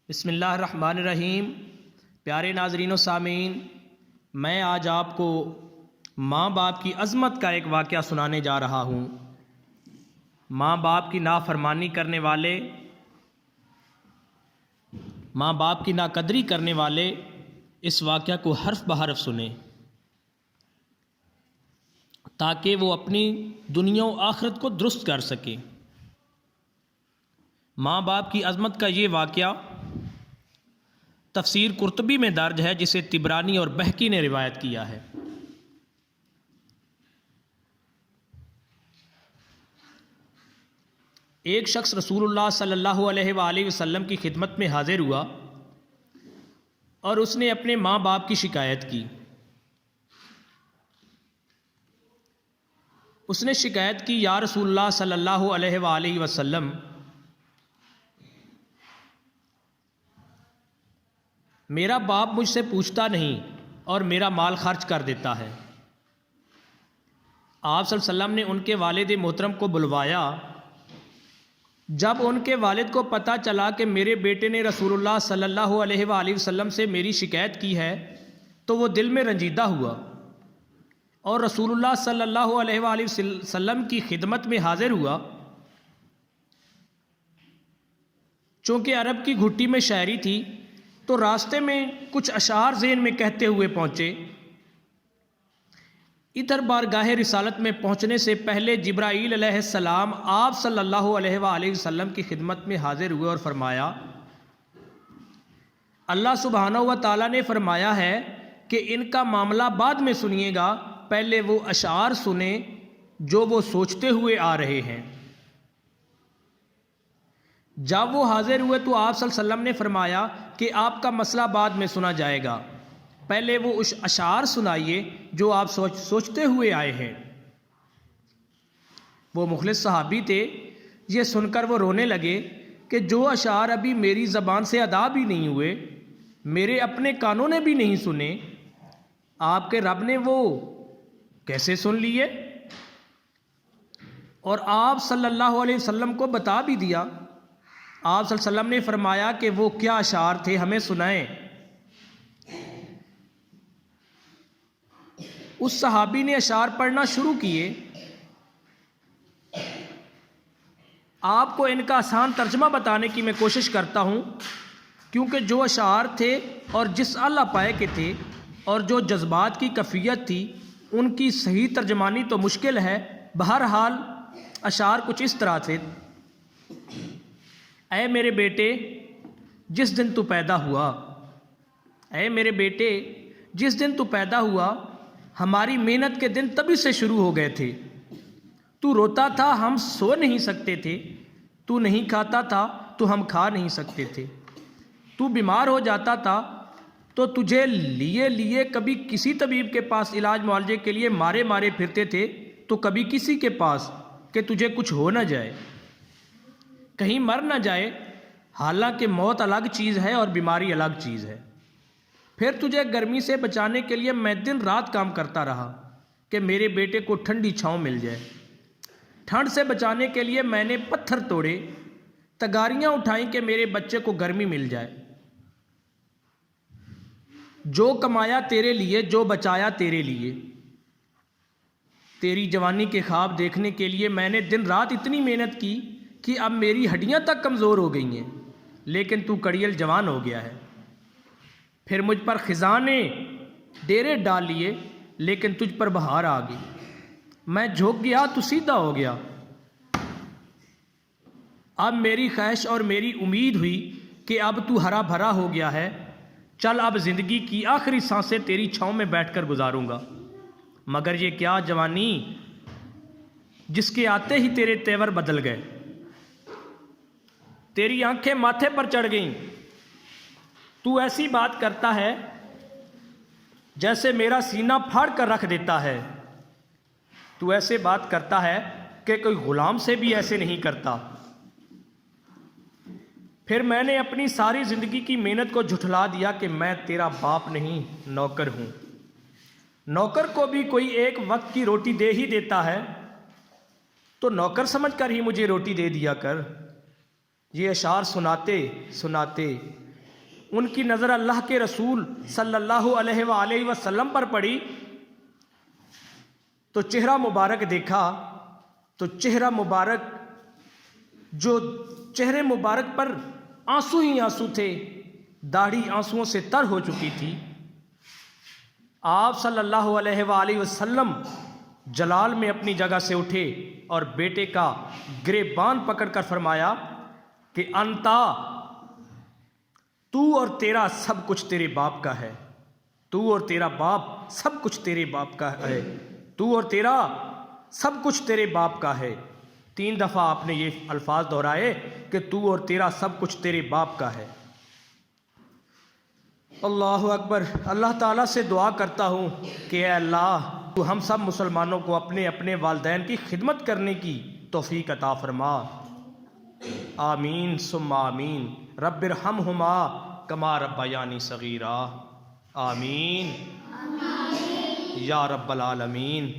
بسم اللہ الرحمن الرحیم۔ پیارے ناظرین و سامعین، میں آج آپ کو ماں باپ کی عظمت کا ایک واقعہ سنانے جا رہا ہوں۔ ماں باپ کی نافرمانی کرنے والے، ماں باپ کی ناقدری کرنے والے اس واقعہ کو حرف بحرف سنیں تاکہ وہ اپنی دنیا و آخرت کو درست کر سکیں۔ ماں باپ کی عظمت کا یہ واقعہ تفسیر قرطبی میں درج ہے، جسے طبرانی اور بہقی نے روایت کیا ہے۔ ایک شخص رسول اللہ صلی اللہ علیہ وآلہ وسلم کی خدمت میں حاضر ہوا اور اس نے اپنے ماں باپ کی شکایت کی۔ اس نے شکایت کی، یا رسول اللہ صلی اللہ علیہ وآلہ وسلم، میرا باپ مجھ سے پوچھتا نہیں اور میرا مال خرچ کر دیتا ہے۔ آپ صلی اللہ علیہ وسلم نے ان کے والد محترم کو بلوایا۔ جب ان کے والد کو پتہ چلا کہ میرے بیٹے نے رسول اللہ صلی اللہ علیہ وآلہ وسلم سے میری شکایت کی ہے تو وہ دل میں رنجیدہ ہوا اور رسول اللہ صلی اللہ علیہ وآلہ وسلم کی خدمت میں حاضر ہوا۔ چونکہ عرب کی گھٹی میں شاعری تھی تو راستے میں کچھ اشعار ذہن میں کہتے ہوئے پہنچے۔ ادھر بارگاہ رسالت میں پہنچنے سے پہلے جبرائیل علیہ السلام آپ صلی اللہ علیہ وآلہ وسلم کی خدمت میں حاضر ہوئے اور فرمایا، اللہ سبحانہ و تعالیٰ نے فرمایا ہے کہ ان کا معاملہ بعد میں سنیے گا، پہلے وہ اشعار سنیں جو وہ سوچتے ہوئے آ رہے ہیں۔ جب وہ حاضر ہوئے تو آپ صلی اللہ علیہ وسلم نے فرمایا کہ آپ کا مسئلہ بعد میں سنا جائے گا، پہلے وہ اشعار سنائیے جو آپ سوچتے ہوئے آئے ہیں۔ وہ مخلص صحابی تھے، یہ سن کر وہ رونے لگے کہ جو اشعار ابھی میری زبان سے ادا بھی نہیں ہوئے، میرے اپنے کانوں نے بھی نہیں سنے، آپ کے رب نے وہ کیسے سن لیے؟ اور آپ صلی اللہ علیہ وسلم کو بتا بھی دیا۔ آپ صلی اللہ علیہ وسلم نے فرمایا کہ وہ کیا اشعار تھے، ہمیں سنائیں۔ اس صحابی نے اشعار پڑھنا شروع کیے۔ آپ کو ان کا آسان ترجمہ بتانے کی میں کوشش کرتا ہوں، کیونکہ جو اشعار تھے اور جس اعلیٰ پائے کے تھے اور جو جذبات کی کیفیت تھی، ان کی صحیح ترجمانی تو مشکل ہے۔ بہرحال اشعار کچھ اس طرح تھے: اے میرے بیٹے جس دن تو پیدا ہوا، اے میرے بیٹے جس دن تو پیدا ہوا، ہماری محنت کے دن تبھی سے شروع ہو گئے تھے۔ تو روتا تھا، ہم سو نہیں سکتے تھے، تو نہیں کھاتا تھا تو ہم کھا نہیں سکتے تھے، تو بیمار ہو جاتا تھا تو تجھے لیے کبھی کسی طبیب کے پاس علاج معالجے کے لیے مارے پھرتے تھے، تو کبھی کسی کے پاس کہ تجھے کچھ ہو نہ جائے، کہیں مر نہ جائے۔ حالانکہ موت الگ چیز ہے اور بیماری الگ چیز ہے۔ پھر تجھے گرمی سے بچانے کے لیے میں دن رات کام کرتا رہا کہ میرے بیٹے کو ٹھنڈی چھاؤں مل جائے۔ ٹھنڈ سے بچانے کے لیے میں نے پتھر توڑے، تگاریاں اٹھائیں کہ میرے بچے کو گرمی مل جائے۔ جو کمایا تیرے لیے، جو بچایا تیرے لیے۔ تیری جوانی کے خواب دیکھنے کے لیے میں نے دن رات اتنی محنت کی کہ اب میری ہڈیاں تک کمزور ہو گئی ہیں، لیکن تو کڑیل جوان ہو گیا ہے۔ پھر مجھ پر خزاں نے ڈیرے ڈال لیے، لیکن تجھ پر بہار آ گئی۔ میں جھک گیا تو سیدھا ہو گیا۔ اب میری خواہش اور میری امید ہوئی کہ اب تو ہرا بھرا ہو گیا ہے، چل اب زندگی کی آخری سانسیں تیری چھاؤں میں بیٹھ کر گزاروں گا۔ مگر یہ کیا جوانی جس کے آتے ہی تیرے تیور بدل گئے، تیری آنکھیں ماتھے پر چڑھ گئیں، تو ایسی بات کرتا ہے جیسے میرا سینہ پھاڑ کر رکھ دیتا ہے، تو ایسے بات کرتا ہے کہ کوئی غلام سے بھی ایسے نہیں کرتا۔ پھر میں نے اپنی ساری زندگی کی محنت کو جھٹلا دیا کہ میں تیرا باپ نہیں، نوکر ہوں۔ نوکر کو بھی کوئی ایک وقت کی روٹی دے ہی دیتا ہے، تو نوکر سمجھ کر ہی مجھے روٹی دے دیا کر۔ یہ اشعار سناتے سناتے ان کی نظر اللہ کے رسول صلی اللہ علیہ وآلہ وسلم پر پڑی تو چہرہ مبارک دیکھا تو چہرہ مبارک جو چہرے مبارک پر آنسو ہی آنسو تھے، داڑھی آنسوؤں سے تر ہو چکی تھی۔ آپ صلی اللہ علیہ وآلہ وسلم جلال میں اپنی جگہ سے اٹھے اور بیٹے کا گریبان پکڑ کر فرمایا کہ انتا، تو اور تیرا سب کچھ تیرے باپ کا ہے، تو اور تیرا باپ سب کچھ تیرے باپ کا ہے، تو اور تیرا سب کچھ تیرے باپ کا ہے۔ 3 دفعہ آپ نے یہ الفاظ دہرائے کہ تو اور تیرا سب کچھ تیرے باپ کا ہے۔ اللہ اکبر۔ اللہ تعالیٰ سے دعا کرتا ہوں کہ اے اللہ تو ہم سب مسلمانوں کو اپنے اپنے والدین کی خدمت کرنے کی توفیق عطا فرما۔ آمین ثم آمین۔ رب ارحمہما کما ربیانی صغیرا۔ آمین یا رب العالمین۔